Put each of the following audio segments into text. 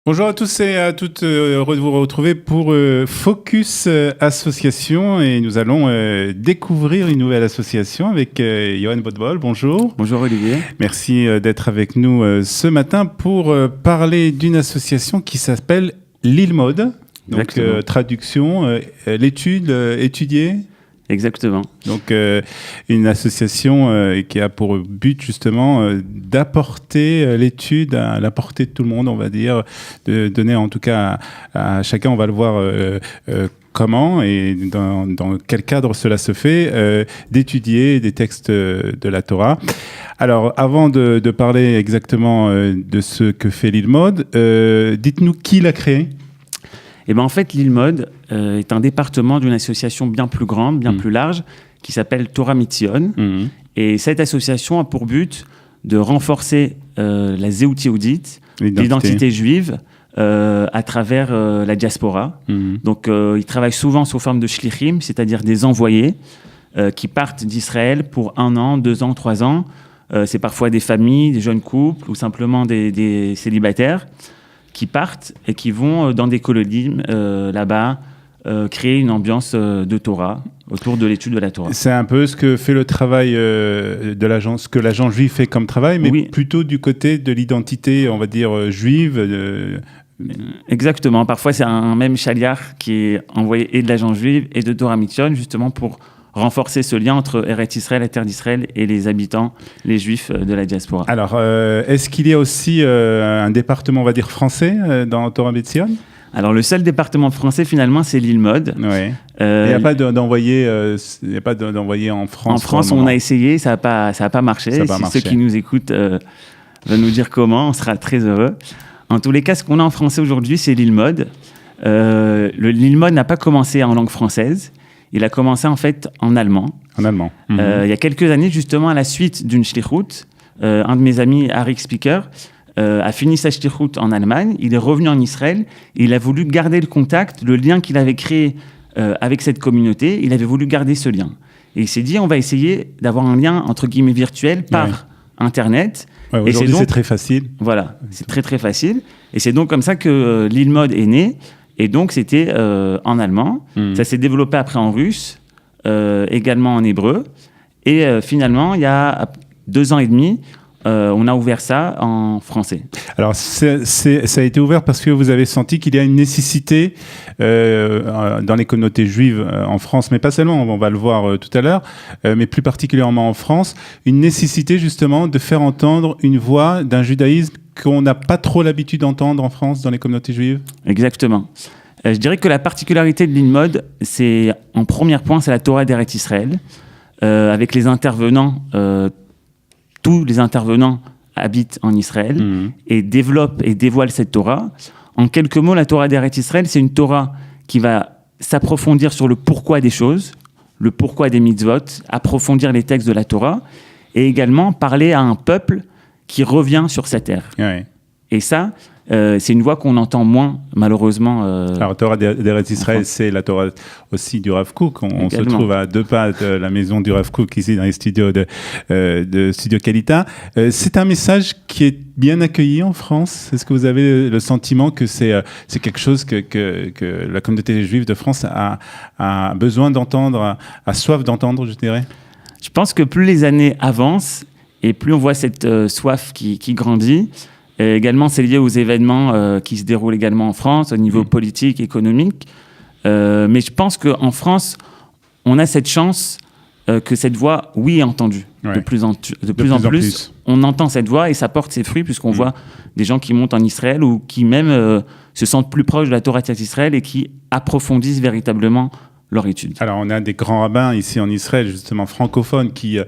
Bonjour à tous et à toutes, heureux de vous retrouver pour Focus Association et nous allons découvrir une nouvelle association avec Johan Bodbol. Bonjour. Bonjour Olivier. Merci d'être avec nous ce matin pour parler d'une association qui s'appelle l'ILMOD. Donc traduction, l'étude, étudier. Exactement. Donc une association qui a pour but justement d'apporter l'étude à la portée de tout le monde, on va dire, de donner en tout cas à chacun, on va le voir comment et dans quel cadre cela se fait, d'étudier des textes de la Torah. Alors avant de parler exactement de ce que fait l'ILMOD, dites-nous qui l'a créé. Eh ben en fait, l'ILMOD est un département d'une association bien plus grande, bien plus large, qui s'appelle Torah Mitzion. Et cette association a pour but de renforcer la Zehut Yehudit, l'identité juive, à travers la diaspora. Donc, ils travaillent souvent sous forme de shlichim, c'est-à-dire des envoyés qui partent d'Israël pour 1 an, 2 ans, 3 ans. C'est parfois des familles, des jeunes couples ou simplement des célibataires qui partent et qui vont dans des colonies là-bas créer une ambiance de Torah autour de l'étude de la Torah. C'est un peu ce que fait le travail de l'agence, que l'agent juif fait comme travail, mais oui, plutôt du côté de l'identité, on va dire, juive. Exactement. Parfois, c'est un même chaliar qui est envoyé et de l'agent juive et de Torah Mitzion, justement pour renforcer ce lien entre Eretz Israël, la terre d'Israël, et les habitants, les juifs de la diaspora. Alors, est-ce qu'il y a aussi un département, on va dire, français dans Torah Mitzion ? Alors, le seul département français, finalement, c'est l'ILMOD. Ouais. Il n'y a pas d'envoyé en France. En France, on a essayé, ça n'a pas marché. Ceux qui nous écoutent veulent nous dire comment, on sera très heureux. En tous les cas, ce qu'on a en français aujourd'hui, c'est l'ILMOD. L'ILMOD n'a pas commencé en langue française. Il a commencé en fait en allemand. En allemand. Il y a quelques années, justement, à la suite d'une shlichut, un de mes amis, Arik Speaker, a fini sa shlichut en Allemagne. Il est revenu en Israël. Et il a voulu garder le contact, le lien qu'il avait créé avec cette communauté. Il avait voulu garder ce lien. Et il s'est dit, on va essayer d'avoir un lien, entre guillemets, virtuel par Internet. Ouais, aujourd'hui, c'est très facile. Voilà, c'est très, très facile. Et c'est donc comme ça que l'ILMOD est né. Et donc, c'était en allemand. Ça s'est développé après en russe, également en hébreu. Et finalement, il y a 2 ans et demi, on a ouvert ça en français. Alors, ça a été ouvert parce que vous avez senti qu'il y a une nécessité dans les communautés juives en France, mais pas seulement, on va le voir tout à l'heure, mais plus particulièrement en France, une nécessité justement de faire entendre une voix d'un judaïsme qu'on n'a pas trop l'habitude d'entendre en France dans les communautés juives. Exactement. Je dirais que la particularité de l'ILMOD, c'est en premier point, c'est la Torah d'Eretz Israël, avec les intervenants. Tous les intervenants habitent en Israël et développent et dévoilent cette Torah. En quelques mots, la Torah d'Eretz Israël, c'est une Torah qui va s'approfondir sur le pourquoi des choses, le pourquoi des mitzvot, approfondir les textes de la Torah et également parler à un peuple qui revient sur sa terre. Ouais. Et ça, c'est une voix qu'on entend moins, malheureusement. Alors, Torah d'Eretz Israël, c'est la Torah aussi du Rav Kook. On se trouve à 2 pas de la maison du Rav Kook, ici dans les studios de Studio Kalita. C'est un message qui est bien accueilli en France. Est-ce que vous avez le sentiment que c'est quelque chose que la communauté juive de France a besoin d'entendre, a soif d'entendre, je dirais ? Je pense que plus les années avancent et plus on voit cette soif qui grandit. Et également, c'est lié aux événements qui se déroulent également en France, au niveau politique, économique. Mais je pense qu'en France, on a cette chance que cette voix, oui, est entendue. Ouais. De plus en plus, on entend cette voix et ça porte ses fruits, puisqu'on voit des gens qui montent en Israël ou qui même se sentent plus proches de la Torah d'Israël et qui approfondissent véritablement leur étude. Alors, on a des grands rabbins ici en Israël, justement francophones, qui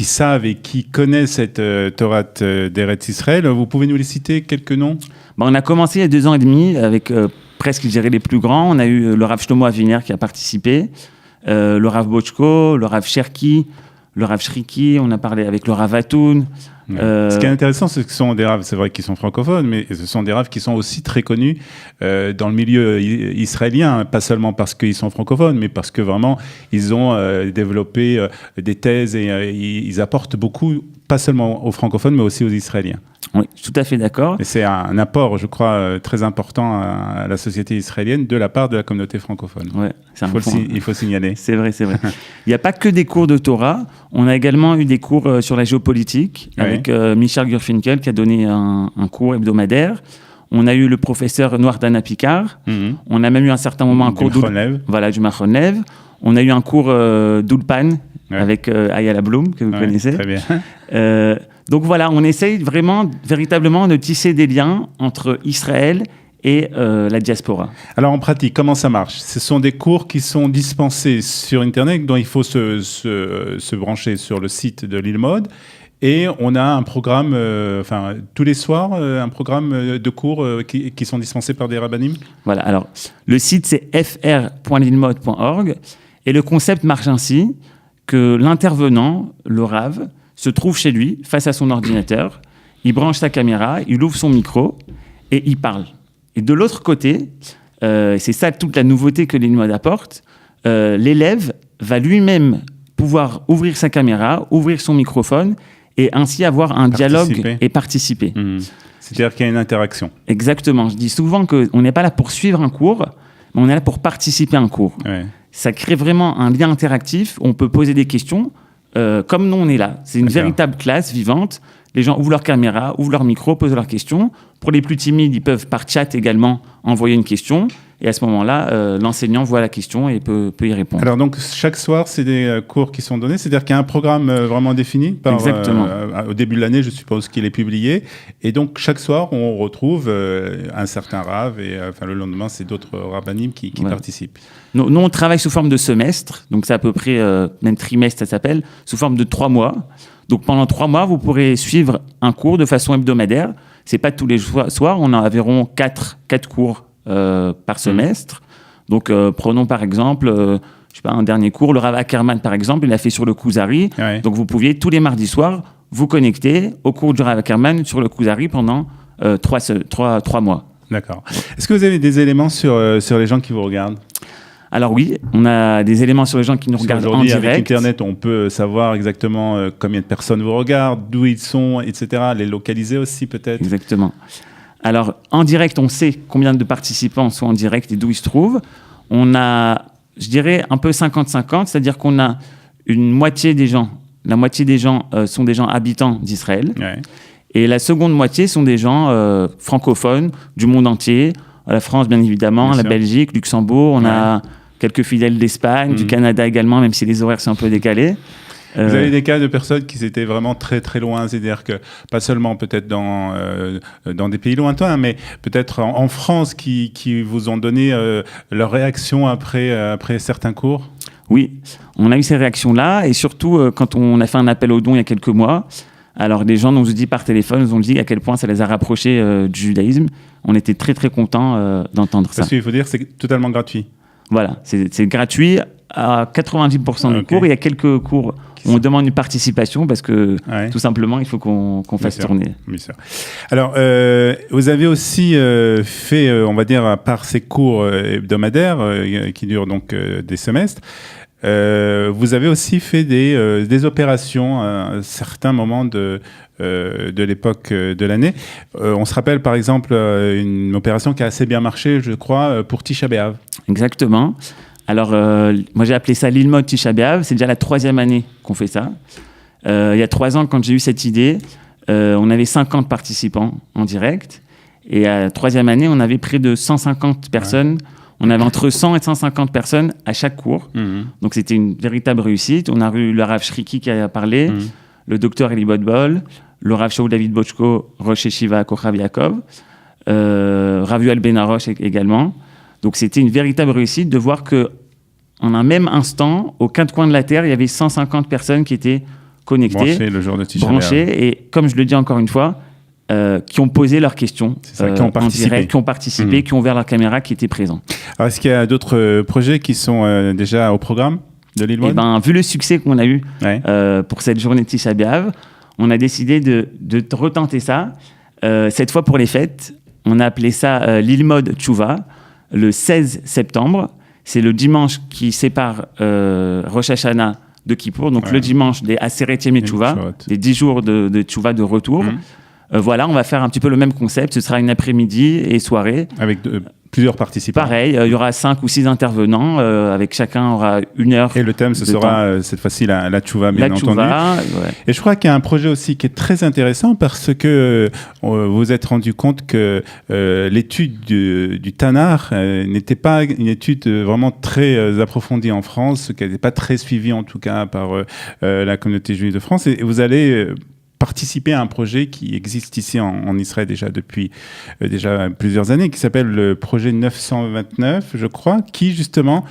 savent et qui connaissent cette Torah d'Eretz Israël. Vous pouvez nous les citer, quelques noms ? On a commencé il y a 2 ans et demi avec presque, je dirais, les plus grands. On a eu le Rav Shlomo Aviner qui a participé, le Rav Bochko, le Rav Cherki, le Rav Shriki. On a parlé avec le Rav Atoun, Ouais. Ce qui est intéressant, c'est que ce sont des raves, c'est vrai qu'ils sont francophones, mais ce sont des raves qui sont aussi très connus dans le milieu israélien, pas seulement parce qu'ils sont francophones, mais parce que vraiment, ils ont développé des thèses et ils apportent beaucoup, pas seulement aux francophones, mais aussi aux Israéliens. Oui, tout à fait d'accord. Et c'est un apport, je crois, très important à la société israélienne de la part de la communauté francophone. Ouais, il faut signaler. C'est vrai, c'est vrai. Il n'y a pas que des cours de Torah. On a également eu des cours sur la géopolitique avec Michel Gurfinkel qui a donné un cours hebdomadaire. On a eu le professeur Noir-Dana Picard. On a même eu un certain moment un cours du Machon Lev. On a eu un cours d'Ulpan avec Ayala Bloom, que vous connaissez. Très bien. Donc voilà, on essaye véritablement de tisser des liens entre Israël et la diaspora. Alors en pratique, comment ça marche? Ce sont des cours qui sont dispensés sur Internet, dont il faut se brancher sur le site de l'Ilmod. Et on a un programme, tous les soirs, un programme de cours qui sont dispensés par des rabbinim. Voilà, alors le site c'est fr.lilmod.org et le concept marche ainsi que l'intervenant, le rave, se trouve chez lui, face à son ordinateur, il branche sa caméra, il ouvre son micro et il parle. Et de l'autre côté, c'est ça toute la nouveauté que l'Ilmod apporte, l'élève va lui-même pouvoir ouvrir sa caméra, ouvrir son microphone et ainsi avoir un dialogue et participer. C'est-à-dire qu'il y a une interaction. Exactement. Je dis souvent qu'on n'est pas là pour suivre un cours, mais on est là pour participer à un cours. Ouais. Ça crée vraiment un lien interactif. On peut poser des questions comme nous, on est là. C'est une véritable classe vivante. Les gens ouvrent leur caméra, ouvrent leur micro, posent leurs questions. Pour les plus timides, ils peuvent par chat également envoyer une question. Et à ce moment-là, l'enseignant voit la question et peut y répondre. Alors donc, chaque soir, c'est des cours qui sont donnés. C'est-à-dire qu'il y a un programme vraiment défini. Exactement. Au début de l'année, je suppose qu'il est publié. Et donc, chaque soir, on retrouve un certain rave. Et le lendemain, c'est d'autres rabbinim qui participent. Nous, on travaille sous forme de semestre. Donc, c'est à peu près, même trimestre, ça s'appelle, sous forme de 3 mois. Donc, pendant 3 mois, vous pourrez suivre un cours de façon hebdomadaire. C'est pas tous les soirs. On a environ 4 cours par semestre. Donc, prenons par exemple, un dernier cours, le Rav Ackerman par exemple, il a fait sur le Kuzari. Ouais. Donc, vous pouviez tous les mardis soirs vous connecter au cours du Rav Ackerman sur le Kuzari pendant 3 mois. D'accord. Est-ce que vous avez des éléments sur les gens qui vous regardent ? Alors oui, on a des éléments sur les gens qui nous regardent en direct. Avec Internet, on peut savoir exactement combien de personnes vous regardent, d'où ils sont, etc. Les localiser aussi peut-être. Exactement. Alors, en direct, on sait combien de participants sont en direct et d'où ils se trouvent. On a, je dirais, un peu 50-50, c'est-à-dire qu'on a une moitié des gens, la moitié des gens sont des gens habitants d'Israël. Ouais. Et la seconde moitié sont des gens francophones du monde entier, la France bien évidemment, bien sûr. Belgique, Luxembourg, on a quelques fidèles d'Espagne, du Canada également, même si les horaires sont un peu décalés. Vous avez des cas de personnes qui étaient vraiment très très loin, c'est-à-dire que pas seulement peut-être dans des pays lointains, mais peut-être en France qui vous ont donné leur réaction après certains cours. Oui, on a eu ces réactions-là et surtout quand on a fait un appel aux dons il y a quelques mois, alors les gens nous ont dit par téléphone, nous ont dit à quel point ça les a rapprochés du judaïsme. On était très très contents d'entendre ça. Parce qu'il faut dire que c'est totalement gratuit. Voilà, c'est gratuit à 90% des cours. Il y a quelques cours où on demande une participation parce que tout simplement, il faut qu'on fasse tourner. Bien sûr. Alors, vous avez aussi fait, on va dire, à part ces cours hebdomadaires qui durent donc des semestres, vous avez aussi fait des opérations à certains moments de l'époque de l'année. On se rappelle par exemple une opération qui a assez bien marché, je crois, pour Tisha B'Av. Exactement. Alors, moi j'ai appelé ça l'Ilmod Tisha B'Av. C'est déjà la 3e année qu'on fait ça. Il y a 3 ans, quand j'ai eu cette idée, on avait 50 participants en direct. Et à la 3e année, on avait près de 150 personnes. Ouais. On avait entre 100 et 150 personnes à chaque cours. Donc, c'était une véritable réussite. On a eu le Rav Shriki qui a parlé, le docteur Eli Bodbol, le Rav Shaul David Bochko, Rosh Yeshiva Kochav Yaakov, Rav Yuval Ben Arosh également. Donc, c'était une véritable réussite de voir qu'en un même instant, aux 4 coins de la Terre, il y avait 150 personnes qui étaient connectées, branchées le jour de Tisha B'Av. Branchées, et comme je le dis encore une fois, qui ont posé leurs questions en direct, qui ont participé, qui ont ouvert leur caméra, qui étaient présents. Alors, est-ce qu'il y a d'autres projets qui sont déjà au programme de l'Ilmod ? Vu le succès qu'on a eu pour cette journée de Tisha B'Av, on a décidé de retenter ça. Cette fois pour les fêtes, on a appelé ça l'Ilmod Tchouva, le 16 septembre. C'est le dimanche qui sépare Rosh Hashanah de Kippour, donc le dimanche des Aseret Yemei Tchouva, des 10 jours de Tchouva de retour. Voilà, on va faire un petit peu le même concept. Ce sera une après-midi et soirée. Avec plusieurs participants. Pareil, il y aura 5 ou 6 intervenants, avec chacun aura 1 heure. Et le thème, ce sera cette fois-ci la Tchouva, bien entendu. Ouais. Et je crois qu'il y a un projet aussi qui est très intéressant parce que vous vous êtes rendu compte que l'étude du Tanakh n'était pas une étude vraiment très approfondie en France, qu'elle n'est pas très suivie en tout cas par la communauté juive de France. Et vous allez participer à un projet qui existe ici en Israël déjà depuis déjà plusieurs années, qui s'appelle le projet 929, je crois, qui justement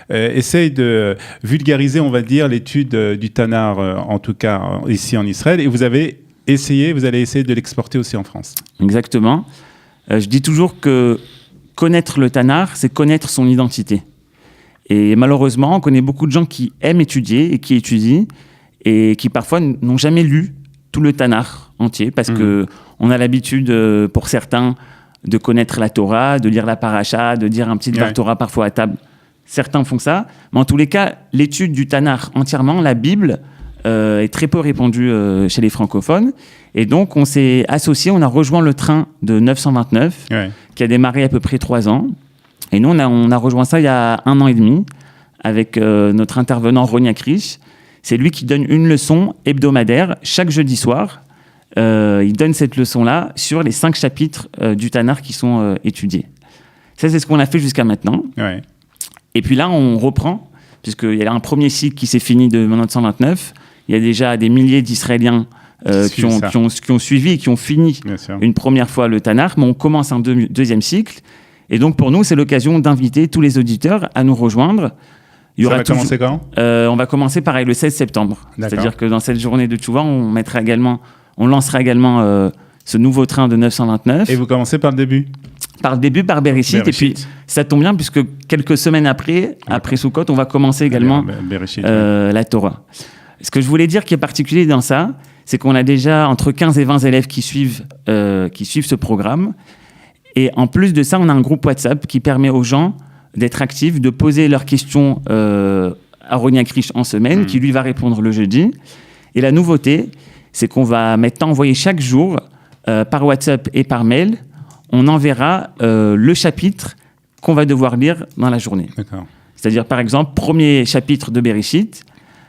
essaye de vulgariser, on va dire, l'étude du Tanakh, en tout cas ici en Israël. Et vous allez essayer de l'exporter aussi en France. Exactement. Je dis toujours que connaître le Tanakh, c'est connaître son identité. Et malheureusement, on connaît beaucoup de gens qui aiment étudier et qui étudient et qui parfois n'ont jamais lu tout le Tanakh entier, parce que on a l'habitude, pour certains, de connaître la Torah, de lire la paracha, de dire un petit Dvar Torah parfois à table. Certains font ça, mais en tous les cas, l'étude du Tanakh entièrement, la Bible, est très peu répandue chez les francophones. Et donc, on s'est associés, on a rejoint le train de 929, qui a démarré à peu près 3 ans. Et nous, on a rejoint ça il y a 1 an et demi, avec notre intervenant Ronia Krish. C'est lui qui donne une leçon hebdomadaire chaque jeudi soir. Il donne cette leçon-là sur les 5 chapitres du Tanakh qui sont étudiés. Ça, c'est ce qu'on a fait jusqu'à maintenant. Ouais. Et puis là, on reprend, puisqu'il y a un premier cycle qui s'est fini de 1929. Il y a déjà des milliers d'Israéliens qui ont suivi et qui ont fini une première fois le Tanakh, mais on commence un deuxième cycle. Et donc, pour nous, c'est l'occasion d'inviter tous les auditeurs à nous rejoindre. Ça va commencer quand ? On va commencer pareil le 16 septembre. D'accord. C'est-à-dire que dans cette journée de Tchouva, on lancera également ce nouveau train de 929. Et vous commencez par le début ? Par le début, par Bereshit. Et puis, ça tombe bien, puisque quelques semaines après Sukkot, on va commencer également la Torah. Ce que je voulais dire qui est particulier dans ça, c'est qu'on a déjà entre 15 et 20 élèves qui suivent ce programme. Et en plus de ça, on a un groupe WhatsApp qui permet aux gens d'être actifs, de poser leurs questions à Ronia Krish en semaine, qui lui va répondre le jeudi. Et la nouveauté, c'est qu'on va maintenant envoyer chaque jour, par WhatsApp et par mail, on enverra le chapitre qu'on va devoir lire dans la journée. D'accord. C'est-à-dire, par exemple, premier chapitre de Bereshit.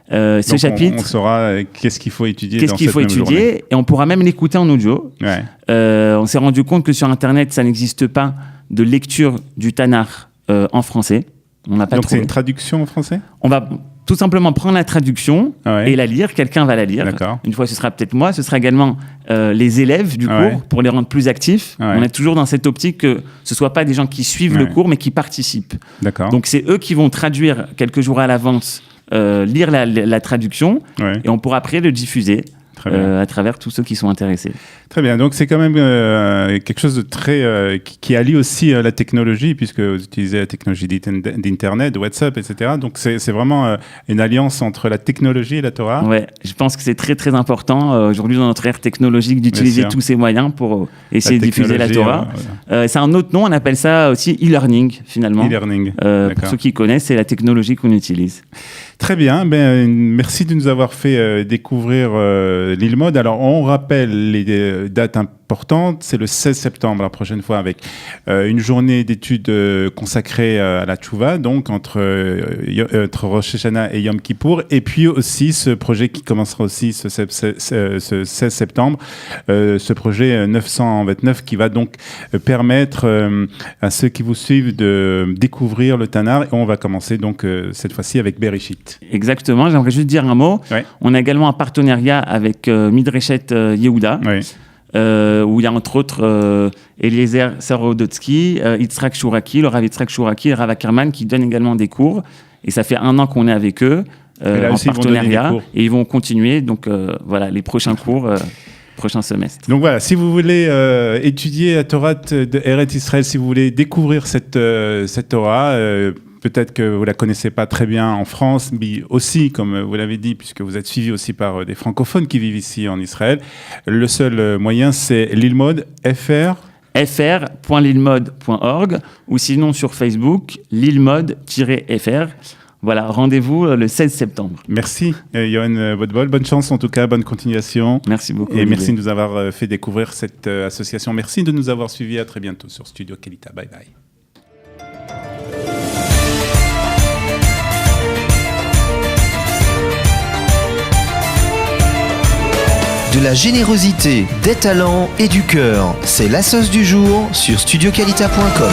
Ce chapitre, on saura qu'est-ce qu'il faut étudier dans cette même journée. Et on pourra même l'écouter en audio. Ouais. On s'est rendu compte que sur Internet, ça n'existe pas de lecture du Tanakh en français. On n'a pas Donc trouvé. C'est une traduction en français ? On va tout simplement prendre la traduction et la lire. Quelqu'un va la lire. D'accord. Une fois, ce sera peut-être moi. Ce sera également les élèves du cours pour les rendre plus actifs. On est toujours dans cette optique que ce ne soit pas des gens qui suivent le cours, mais qui participent. D'accord. Donc, c'est eux qui vont traduire quelques jours à l'avance, lire la traduction, et on pourra après le diffuser à travers tous ceux qui sont intéressés. Très bien, donc c'est quand même quelque chose de très qui allie aussi la technologie, puisque vous utilisez la technologie d'Internet, de WhatsApp, etc. Donc c'est vraiment une alliance entre la technologie et la Torah. Ouais, je pense que c'est très très important aujourd'hui dans notre ère technologique d'utiliser tous ces moyens pour essayer de diffuser la Torah. C'est un autre nom, on appelle ça aussi e-learning finalement. E-learning. Pour ceux qui connaissent, c'est la technologie qu'on utilise. Très bien, merci de nous avoir fait découvrir l'Ilmod. Alors on rappelle les dates importante, c'est le 16 septembre la prochaine fois avec une journée d'études consacrée à la Tchouva, donc entre Rosh Hashanah et Yom Kippour, et puis aussi ce projet qui commencera aussi ce 16 septembre, ce projet 929 qui va donc permettre à ceux qui vous suivent de découvrir le Tanakh, et on va commencer donc cette fois-ci avec Bereshit. Exactement, j'aimerais juste dire un mot. Ouais. On a également un partenariat avec Midreshet Yehuda. Ouais. Où il y a entre autres Eliezer Sarodotsky, Yitzhak Chouraki, le Rav Yitzhak Chouraki et Rav Ackerman qui donnent également des cours. Et ça fait 1 an qu'on est avec eux en partenariat. Et ils vont continuer. Donc voilà, les prochains cours, prochain semestre. Donc voilà, si vous voulez étudier la Torah de Eretz Israël, si vous voulez découvrir cette Torah, peut-être que vous la connaissez pas très bien en France, mais aussi, comme vous l'avez dit, puisque vous êtes suivi aussi par des francophones qui vivent ici en Israël, le seul moyen, c'est Lilmod, fr.lilmod.org, ou sinon sur Facebook, lilmod-fr. Voilà, rendez-vous le 16 septembre. Merci, Yoann Bodbol. Bonne chance en tout cas, bonne continuation. Merci beaucoup. Et merci de nous avoir fait découvrir cette association. Merci de nous avoir suivis. À très bientôt sur Studio Kelita. Bye bye. De la générosité, des talents et du cœur. C'est la sauce du jour sur studiokelita.com.